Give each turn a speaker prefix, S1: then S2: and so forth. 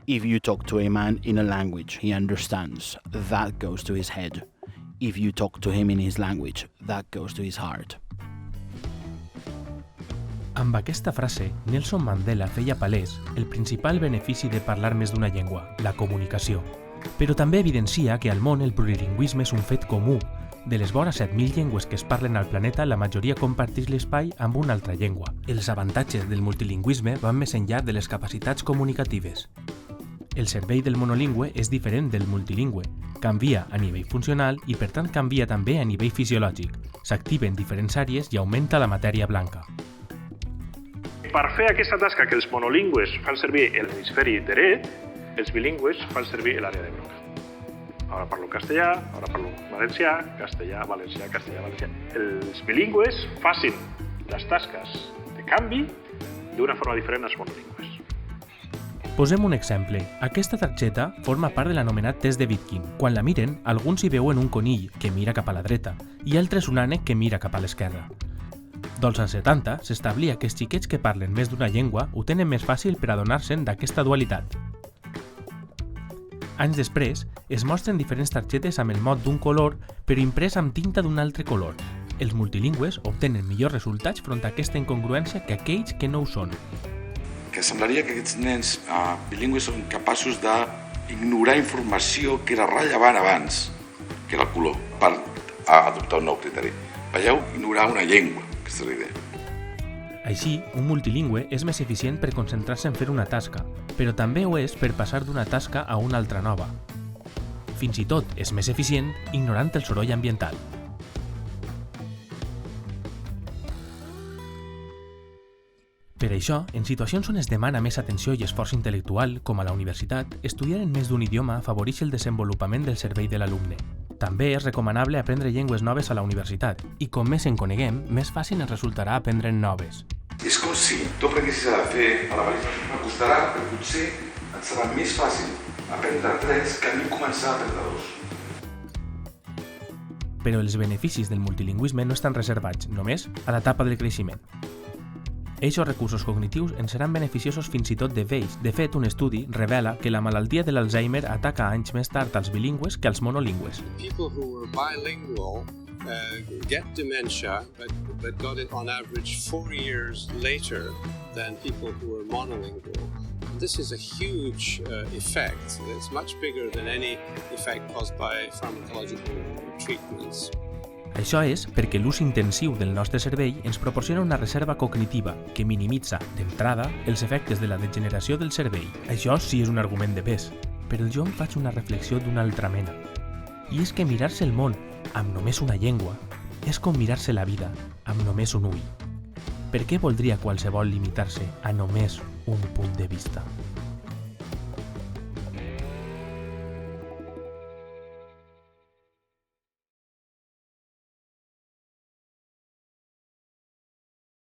S1: If you talk to a man in a language he understands, that goes to his head. If you talk to him in his language, that goes to his heart.
S2: Amb aquesta frase, Nelson Mandela feia palès el principal benefici de parlar més d'una llengua, la comunicació, però també evidencia que al món el plurilingüisme és un fet comú. De les vora 7.000 llengües que es parlen al planeta, la majoria comparteix l'espai amb una altra llengua. Els avantatges del multilingüisme van més enllà de les capacitats comunicatives. El cervell del monolingüe és diferent del multilingüe, canvia a nivell funcional i per tant canvia també a nivell fisiològic. S'activen diferents àrees i augmenta la matèria blanca.
S3: Per fer aquesta tasca que els monolingües fan servir l'hemisferi dret, els bilingües fan servir l'àrea de groc. Ara parlo castellà, ara parlo valencià, castellà, valencià, castellà, valencià. Els bilingües facin les tasques de canvi d'una forma diferent als monolingües.
S2: Posem un exemple. Aquesta targeta forma part de l'anomenat test de Vitkin. Quan la miren, alguns hi veuen un conill que mira cap a la dreta i altres un ànec que mira cap a l'esquerra. Doncs als 70 s'establia que els xiquets que parlen més d'una llengua ho tenen més fàcil per adonar-se'n d'aquesta dualitat. Anys després, es mostren diferents targetes amb el mot d'un color però imprès amb tinta d'un altre color. Els multilingües obtenen millors resultats front a aquesta incongruència que aquells que no ho són.
S4: Que semblaria que aquests nens bilingües són capaços d'ignorar informació que era rellevant abans, que era el color, per adoptar un nou criteri. Veieu? Ignorar una llengua, aquesta és la idea.
S2: Així, un multilingüe és més eficient per concentrar-se en fer una tasca, però també ho és per passar d'una tasca a una altra nova. Fins i tot és més eficient ignorant el soroll ambiental. Per això, en situacions on es demana més atenció i esforç intel·lectual, com a la universitat, estudiar en més d'un idioma afavoreix el desenvolupament del cervell de l'alumne. També és recomanable aprendre llengües noves a la universitat, i com més en coneguem, més fàcil ens resultarà aprendre'n noves.
S4: És com si tu aprenguessis a fer a la valisa. M'acostarà, però potser et serà més fàcil aprendre 3 que a mi començar a aprendre 2.
S2: Però els beneficis del multilingüisme no estan reservats només a l'etapa del creixement. Eixos recursos cognitius ens seran beneficiosos fins i tot de vells. De fet, un estudi revela que la malaltia de l'Alzheimer ataca anys més tard als bilingües que als monolingües.
S5: People who were bilingual get dementia, but got it on average 4 years later than people who were monolingual. This is a huge effect. It's much bigger than any effect caused by pharmacological treatments.
S2: Això és perquè l'ús intensiu del nostre cervell ens proporciona una reserva cognitiva que minimitza, d'entrada, els efectes de la degeneració del cervell. Això sí és un argument de pes, però jo em faig una reflexió d'una altra mena. I és que mirar-se el món amb només una llengua és com mirar-se la vida amb només un ull. Per què voldria qualsevol limitar-se a només un punt de vista?